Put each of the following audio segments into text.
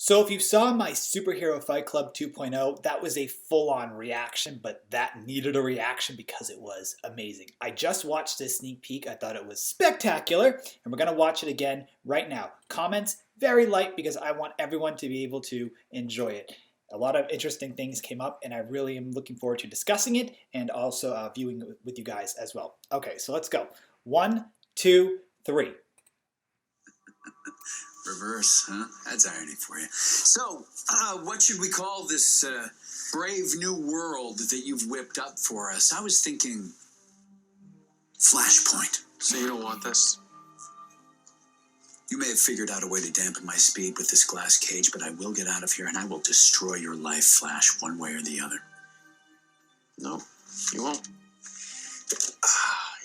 So if you saw my Superhero Fight Club 2.0, that was a full-on reaction, but that needed a reaction because it was amazing. I just watched this sneak peek. I thought it was spectacular, and we're going to watch it again right now. Comments, very light because I want everyone to be able to enjoy it. A lot of interesting things came up, and I really am looking forward to discussing it and also viewing it with you guys as well. Okay, so let's go. 1, 2, 3. Reverse, huh? That's irony for you. So, what should we call this brave new world that you've whipped up for us? I was thinking Flashpoint. So you don't want this? You may have figured out a way to dampen my speed with this glass cage, but I will get out of here and I will destroy your life, Flash, one way or the other. No, you won't.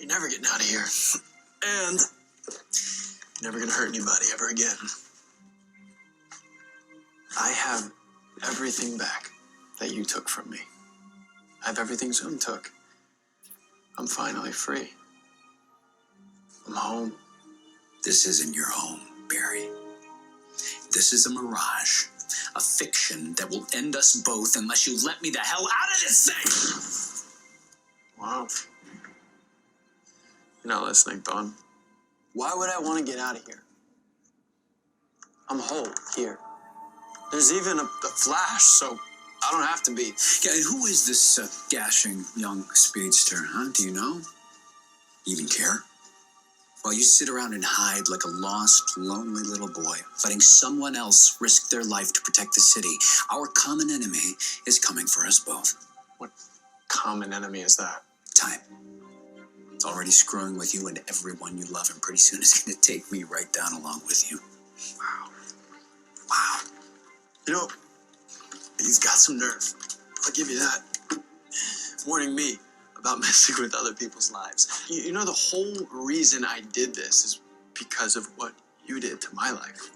You're never getting out of here. And you're never gonna hurt anybody ever again. I have everything back that you took from me. I have everything Zoom took. I'm finally free. I'm home. This isn't your home, Barry. This is a mirage, a fiction that will end us both unless you let me the hell out of this thing! Wow. You're not listening, Don. Why would I want to get out of here? I'm whole here. There's even a Flash, so I don't have to be. Yeah, and who is this dashing young speedster, huh? Do you know? Even care? While you sit around and hide like a lost, lonely little boy, letting someone else risk their life to protect the city, our common enemy is coming for us both. What common enemy is that? Time. It's already screwing with you and everyone you love, and pretty soon it's going to take me right down along with you. Wow. Wow. You know, he's got some nerve. I'll give you that. Warning me about messing with other people's lives. You know, the whole reason I did this is because of what you did to my life,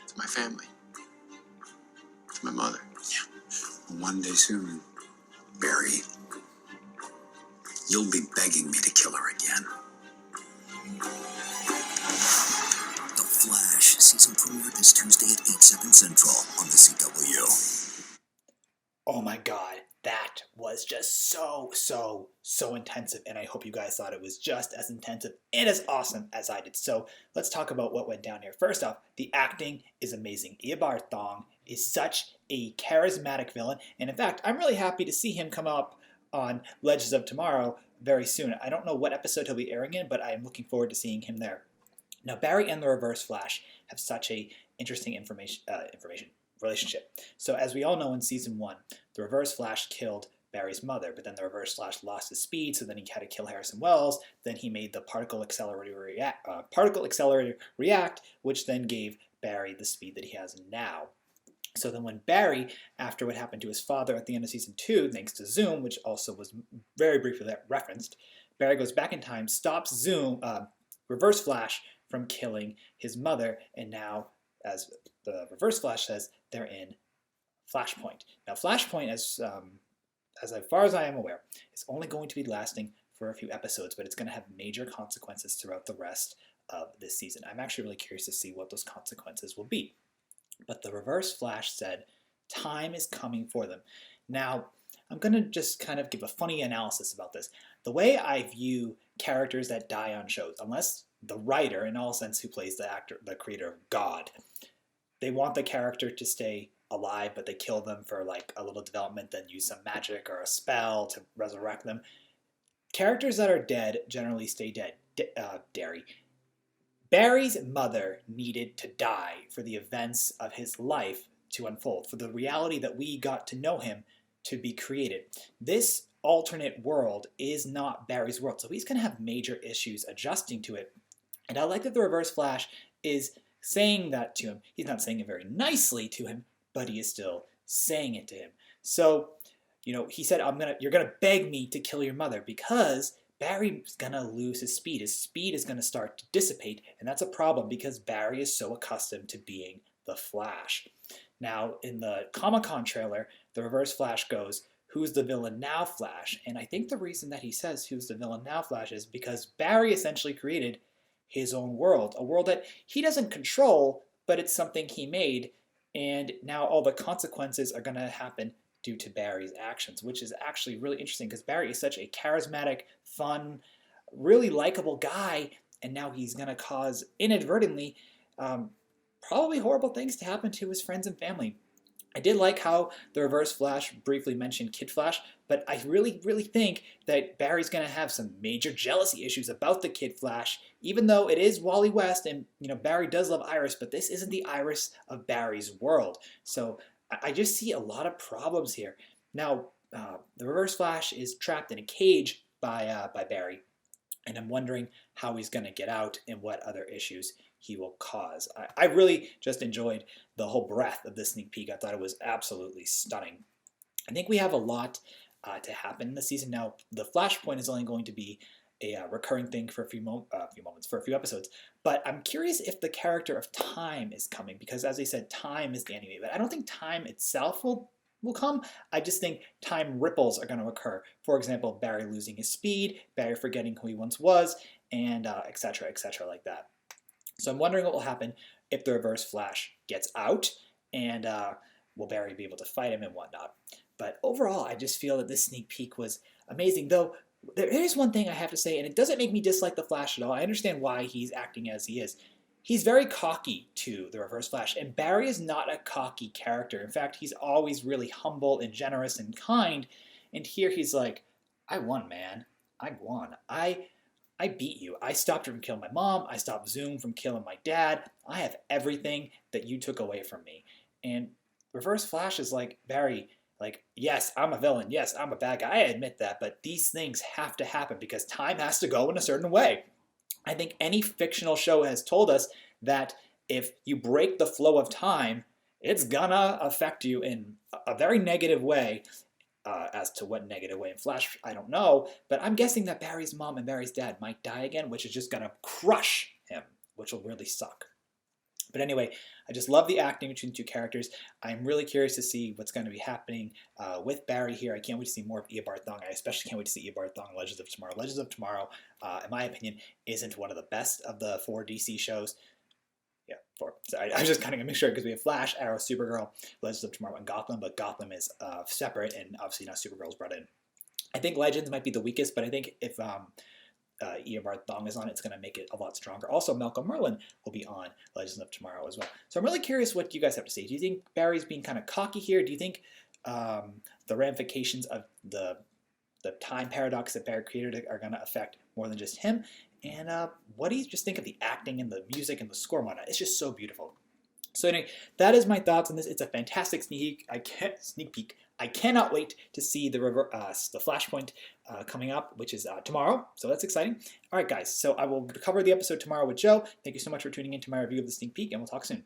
to my family, to my mother. Yeah. One day soon, Barry, you'll be begging me to kill her again. The Flash season premiere this Tuesday at 8/7 Central on the CW. Oh my god, that was just so intensive, and I hope you guys thought it was just as intensive and as awesome as I did. So let's talk about what went down here. First off, the acting is amazing. Eobard Thawne is such a charismatic villain, and in fact, I'm really happy to see him come up on Legends of Tomorrow very soon. I don't know what episode he'll be airing in, but I'm looking forward to seeing him there. Now, Barry and the Reverse Flash have such a interesting information relationship. So as we all know in Season 1, the Reverse Flash killed Barry's mother, but then the Reverse Flash lost his speed, so then he had to kill Harrison Wells. Then he made the particle accelerator react, which then gave Barry the speed that he has now. So then when Barry, after what happened to his father at the end of Season 2, thanks to Zoom, which also was very briefly referenced, Barry goes back in time, stops Reverse Flash from killing his mother, and now, as the Reverse Flash says, they're in Flashpoint. Now, Flashpoint, as far as I am aware, is only going to be lasting for a few episodes, but it's going to have major consequences throughout the rest of this season. I'm actually really curious to see what those consequences will be. But the Reverse Flash said time is coming for them. Now, I'm going to just kind of give a funny analysis about this. The way I view characters that die on shows, unless the writer, in all sense, who plays the creator of God, they want the character to stay alive, but they kill them for like a little development, then use some magic or a spell to resurrect them. Characters that are dead generally stay dead. Barry's mother needed to die for the events of his life to unfold, for the reality that we got to know him to be created. This alternate world is not Barry's world, so he's going to have major issues adjusting to it. And I like that the Reverse Flash is saying that to him. He's not saying it very nicely to him, but he is still saying it to him. So, you know, he said, you're going to beg me to kill your mother because Barry's going to lose his speed. His speed is going to start to dissipate, and that's a problem because Barry is so accustomed to being the Flash. Now, in the Comic-Con trailer, the Reverse Flash goes, "Who's the villain now, Flash?" And I think the reason that he says, "Who's the villain now, Flash?" is because Barry essentially created his own world, a world that he doesn't control, but it's something he made and now all the consequences are going to happen due to Barry's actions, which is actually really interesting because Barry is such a charismatic, fun, really likable guy, and now he's going to cause inadvertently probably horrible things to happen to his friends and family. I did like how the Reverse Flash briefly mentioned Kid Flash, but I really, really think that Barry's going to have some major jealousy issues about the Kid Flash, even though it is Wally West, and Barry does love Iris, but this isn't the Iris of Barry's world. So I just see a lot of problems here. Now, the Reverse Flash is trapped in a cage by Barry, and I'm wondering how he's going to get out and what other issues he will cause. I really just enjoyed the whole breadth of this sneak peek. I thought it was absolutely stunning. I think we have a lot to happen in the season. Now, the Flashpoint is only going to be a recurring thing for a few moments, for a few episodes. But I'm curious if the character of Time is coming, because as I said, Time is the enemy. But I don't think Time itself will come. I just think time ripples are going to occur. For example, Barry losing his speed, Barry forgetting who he once was, and etc., etc. like that. So I'm wondering what will happen if the Reverse Flash gets out, and will Barry be able to fight him and whatnot. But overall, I just feel that this sneak peek was amazing. Though there is one thing I have to say, and it doesn't make me dislike the Flash at all. I understand why he's acting as he is. He's very cocky to the Reverse Flash, and Barry is not a cocky character. In fact, he's always really humble and generous and kind, and here he's like, I won, man. I won. I beat you. I stopped you from killing my mom. I stopped Zoom from killing my dad. I have everything that you took away from me. And Reverse Flash is like, Barry, like, yes, I'm a villain. Yes, I'm a bad guy. I admit that, but these things have to happen because time has to go in a certain way. I think any fictional show has told us that if you break the flow of time, it's gonna affect you in a very negative way. As to what negative way in Flash, I don't know, but I'm guessing that Barry's mom and Barry's dad might die again, which is just gonna crush him, which will really suck. But anyway, I just love the acting between the two characters. I'm really curious to see what's going to be happening with Barry here. I can't wait to see more of Eobard Thawne. I especially can't wait to see Eobard Thawne in Legends of Tomorrow. Legends of Tomorrow, in my opinion, isn't one of the best of the 4 DC shows. Yeah, 4. So I was just kind of make sure because we have Flash, Arrow, Supergirl, Legends of Tomorrow, and Gotham, but Gotham is separate, and obviously now Supergirl's brought in. I think Legends might be the weakest, but I think if Eobard Thawne is on, it's going to make it a lot stronger. Also, Malcolm Merlyn will be on Legends of Tomorrow as well. So I'm really curious what you guys have to say. Do you think Barry's being kind of cocky here? Do you think the ramifications of the time paradox that Barry created are going to affect more than just him? And what do you just think of the acting and the music and the score and whatnot? It's just so beautiful. So anyway, that is my thoughts on this. It's a fantastic sneak peek. I cannot wait to see the Flashpoint coming up, which is tomorrow. So that's exciting. All right, guys. So I will cover the episode tomorrow with Joe. Thank you so much for tuning in to my review of the sneak peek, and we'll talk soon.